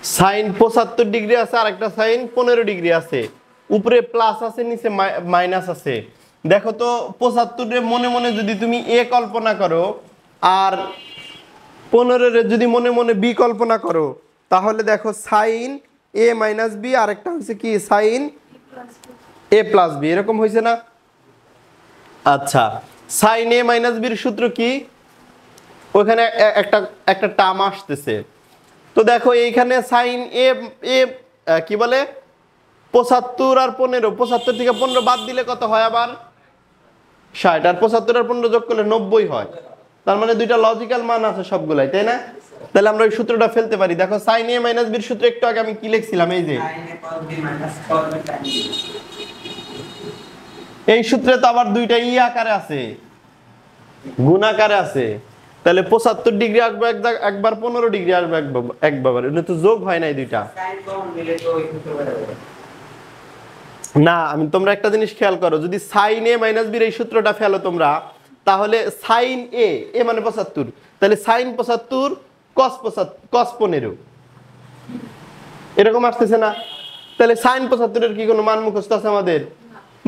Sign 75 degree আছে আর একটা sign 15 degree আছে, উপরে প্লাস আছে নিচে মাইনাস আছে। দেখো তো 75 মনে মনে যদি তুমি এ কল্পনা করো আর 15 যদি মনে মনে বি কল্পনা করো, তাহলে দেখো সাইন এ মাইনাস বি আর একটা হচ্ছে কি সাইন এ প্লাস বি, এরকম হয়েছে না? আচ্ছা, সাইন এ মাইনাস বির সূত্র কি? ওখানে একটা টার্ম আসতেছে। তো দেখো এইখানে সাইন এ এ কি বলে 75 আর 15, 75 থেকে 15 বাদ দিলে কত হয়? আবার 60, আর 75 আর 15 যোগ করলে 90 হয়। তার মানে দুইটা লজিক্যাল মান আছে সবগুলাই, তাই না? তাহলে আমরা ওই সূত্রটা ফেলতে পারি। দেখো সাইন এ মাইনাস বির সূত্র একটু আগে আমি কি লিখছিলাম, এই যে এই সূত্রে তো আবার দুইটা ই আকারে আছে, গুণ আকারে আছে। তাহলে 75 ডিগ্রি আসবে একবার, 15 ডিগ্রি আসবে একবার, এটা তো যোগ হয় নাই দুইটা। না, আমি তোমরা একটা জিনিস খেয়াল করো, যদি সাইন এ মাইনাস বির এই সূত্রটা ফেলো তোমরা, তাহলে সাইন এ এ মানে 75, তাহলে সাইন 75 কস 15 এরকম আসতেছে না? তাহলে সাইন 75 এর কি কোনো মান মুখস্থ আছে আমাদের,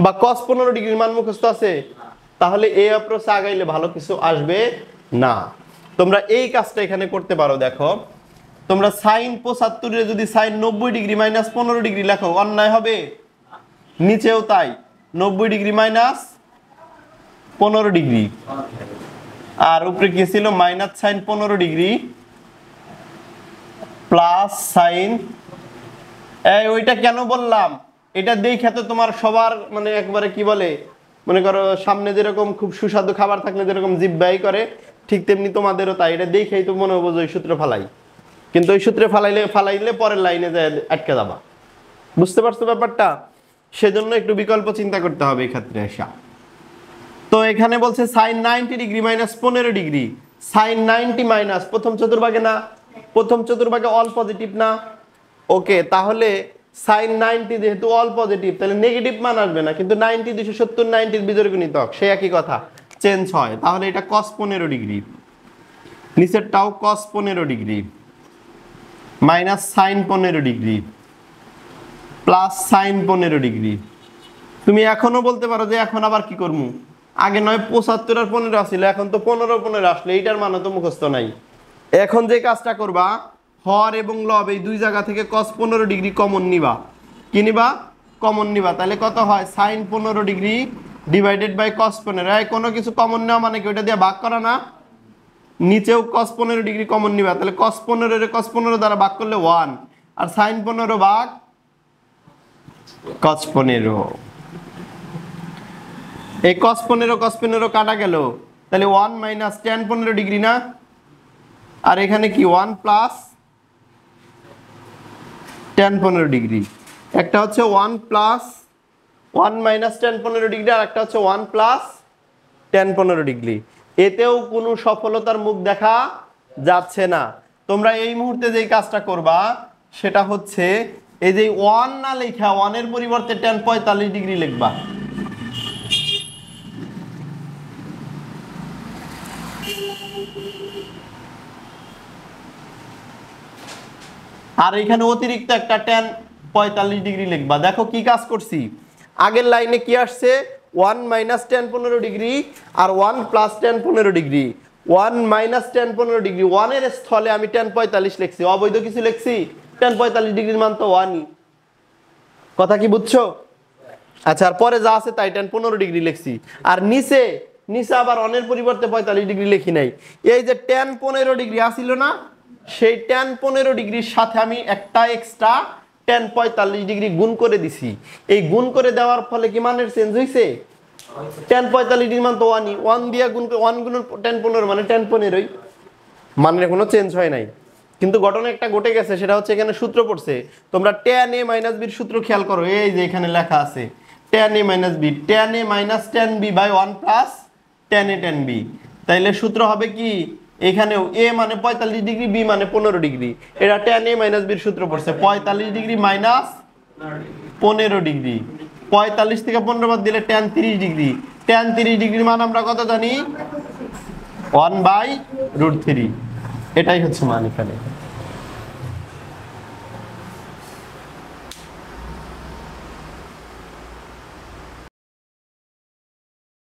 বা কস 15 ডিগ্রির মান মুখস্থ আছে? তাহলে এই অ্যাপ্রোচে আগাইলে ভালো কিছু আসবে না। তোমরা এই কাজটা এখানে করতে পারো। দেখো তোমরা সাইন 75 এর যদি সাইন 90 ডিগ্রি মাইনাস 15 ডিগ্রি লেখো, অন্যায় হবে? নিচেও তাই, 90 ডিগ্রি মাইনাস 15 ডিগ্রি, আর উপরে কি ছিল minus sine 15 degree plus sign. ওইটা কেন বললাম? এটা দেখে তো তোমার সবার মানে একবারে কি বলে, মনে করো সামনে যেরকম খুব সুস্বাদু খাবার থাকলে যেরকম জিভ ব্যয় করে, ঠিক তেমনি তোমাদেরও তাই। এটা দেখেই তো মনে হবো যে ওই সূত্রে ফালাই, কিন্তু ওই সূত্রে ফালাইলে পরের লাইনে যায় আটকে যাবা। বুঝতে পারছো ব্যাপারটা? সেজন্য একটু বিকল্প চিন্তা করতে হবে এই ক্ষেত্রে আসা। তো এখানে বলছে sine 90 degree minus 15 degree, sine 90 minus প্রথম চতুর্ভাগে না, প্রথম চতুর্ভাগে অল পজিটিভ না? ওকে, তাহলে সাইন 90 যেহেতু অল পজিটিভ, তাহলে নেগেটিভ মান আসবে না, কিন্তু 90 270 90 বিজোড় গুণিতক, সে একই কথা চেঞ্জ হয়। তাহলে এটা cos 15 ডিগ্রি, নিচেরটাও cos 15 degree minus sine 15 degree plus sine 15 degree. তুমি এখনো বলতে পারো যে এখন আবার কি করবো, আগে নয় 75 আর 15 আসছিল, এখন তো 15 15 আসলে, এইটার মানে তো মুখস্থ নাই। এখন যে কাজটা করবা, হর এবং লব এই দুই জায়গা থেকে cos 15 ডিগ্রি কমন নিবা। কি নিবা? কমন নিবা। তাহলে কত হয়? Sine 15 degree divided by cos 15। এই কোনো কিছু কমন নেওয়া মানে কি ওটা দিয়ে ভাগ করা না? নিচেও cos 15 ডিগ্রি কমন নিবা, তাহলে cos 15 এর cos 15 দ্বারা ভাগ করলে 1, আর সাইন 15 ভাগ cos 15। এই cos 15 কাটা গেল, তাহলে 1 মাইনাস tan 15 ডিগ্রি না, আর এখানে কি 1 প্লাস tan 15 ডিগ্রি। একটা হচ্ছে 1 প্লাস 1 মাইনাস tan 15 ডিগ্রি, আর একটা হচ্ছে 1 প্লাস tan 15 ডিগ্রি। এতেও কোনো সফলতার মুখ দেখা যাচ্ছে না। তোমরা এই মুহূর্তে যেই কাজটা করবা সেটা হচ্ছে এই যে 1 না লেখা 1 এর পরিবর্তে tan 45 ডিগ্রি লিখবা। আর এখানে অতিরিক্ত একটা tan 45 ডিগ্রি লিখবা। দেখো কি কাজ করছি, আগের লাইনে কি আসছে 1 মাইনাস tan 15 ডিগ্রি আর 1 plus tan 15 degree. 1 minus tan 15 degree, 1 এর স্থলে আমি tan 45 লিখছি, অবৈধ কিছু লিখছি? tan 45 ডিগ্রির মান তো 1ই। কথা কি বুঝছো? আচ্ছা, আর পরে যা আছে তাই tan 15 ডিগ্রি লিখছি, আর নিচে আবার 1 এর পরিবর্তে 45 ডিগ্রি লিখি নাই। এই যে tan 15 ডিগ্রি আসিল না, সেই tan 15 ডিগ্রির সাথে আমি একটা এক্সট্রা tan 45 ডিগ্রি গুণ করে দিছি। এই গুণ করে দেওয়ার ফলে কি মানের চেঞ্জ হইছে? tan 45 ডিগ্রি মান তো 1ই, 1 দিয়া গুণ করে 1 গুণ tan 15 মানে tan 15ই, মানের কোনো চেঞ্জ হয় নাই। কিন্তু ঘটনা একটা ঘটে গেছে, সেটা হচ্ছে এখানে সূত্র পড়ছে। তোমরা tan a মাইনাস b এর সূত্র খেয়াল করো, এই যে এখানে লেখা আছে tan a minus b, tan a minus tan b by 1 plus tan a tan b। তাইলে সূত্র হবে কি, এখানেও a মানে 45 ডিগ্রি, b মানে 15 ডিগ্রি, এটা tan a মাইনাস b এর সূত্র পড়ছে 45 ডিগ্রি মাইনাস 15 ডিগ্রি। 45 থেকে 15 বাদ দিলে tan 30 ডিগ্রি। tan 30 ডিগ্রির মান আমরা কত জানি? 1/√3। এটাই হচ্ছে মান এখানে।